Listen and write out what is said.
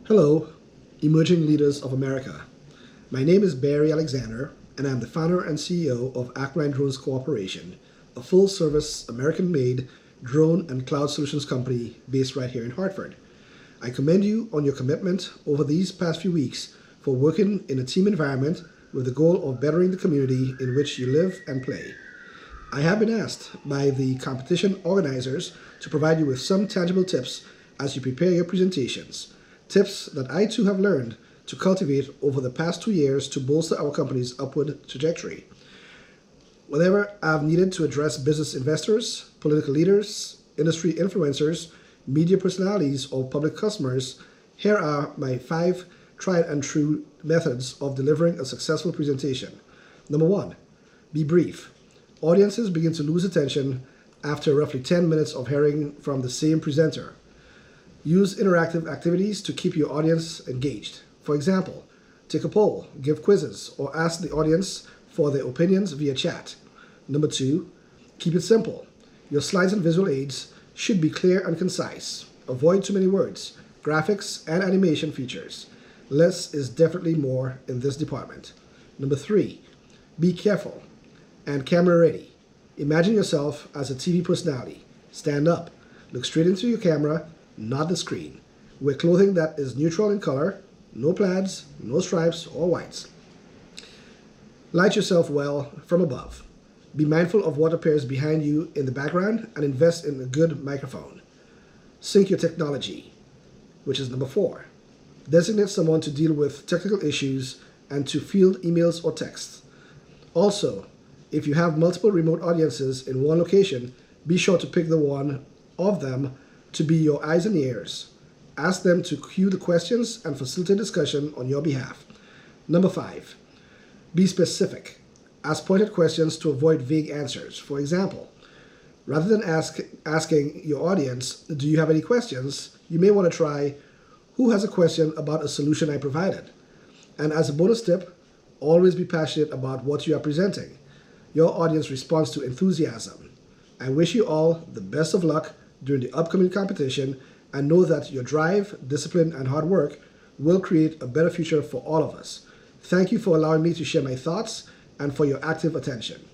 Hello, emerging leaders of America. My name is Barry Alexander, and I'm the founder and CEO of Aquiline Drones Corporation, a full-service American-made drone and cloud solutions company based right here in Hartford. I commend you on your commitment over these past few weeks for working in a team environment with the goal of bettering the community in which you live and play. I have been asked by the competition organizers to provide you with some tangible tips as you prepare your presentations. Tips that I too have learned to cultivate over the past 2 years to bolster our company's upward trajectory. Whenever I've needed to address business investors, political leaders, industry influencers, media personalities, or public customers, here are my 5 tried and true methods of delivering a successful presentation. Number 1, be brief. Audiences begin to lose attention after roughly 10 minutes of hearing from the same presenter. Use interactive activities to keep your audience engaged. For example, take a poll, give quizzes, or ask the audience for their opinions via chat. Number 2, keep it simple. Your slides and visual aids should be clear and concise. Avoid too many words, graphics, and animation features. Less is definitely more in this department. Number 3, be careful and camera ready. Imagine yourself as a TV personality. Stand up, look straight into your camera, not the screen. Wear clothing that is neutral in color, no plaids, no stripes or whites. Light yourself well from above. Be mindful of what appears behind you in the background and invest in a good microphone. Sync your technology, which is number 4. Designate someone to deal with technical issues and to field emails or texts. Also, if you have multiple remote audiences in one location, be sure to pick the one of them to be your eyes and ears. Ask them to cue the questions and facilitate discussion on your behalf. Number 5, be specific. Ask pointed questions to avoid vague answers. For example, rather than asking your audience, do you have any questions, you may want to try, who has a question about a solution I provided? And as a bonus tip, always be passionate about what you are presenting. Your audience responds to enthusiasm. I wish you all the best of luck during the upcoming competition, and know that your drive, discipline, and hard work will create a better future for all of us. Thank you for allowing me to share my thoughts and for your active attention.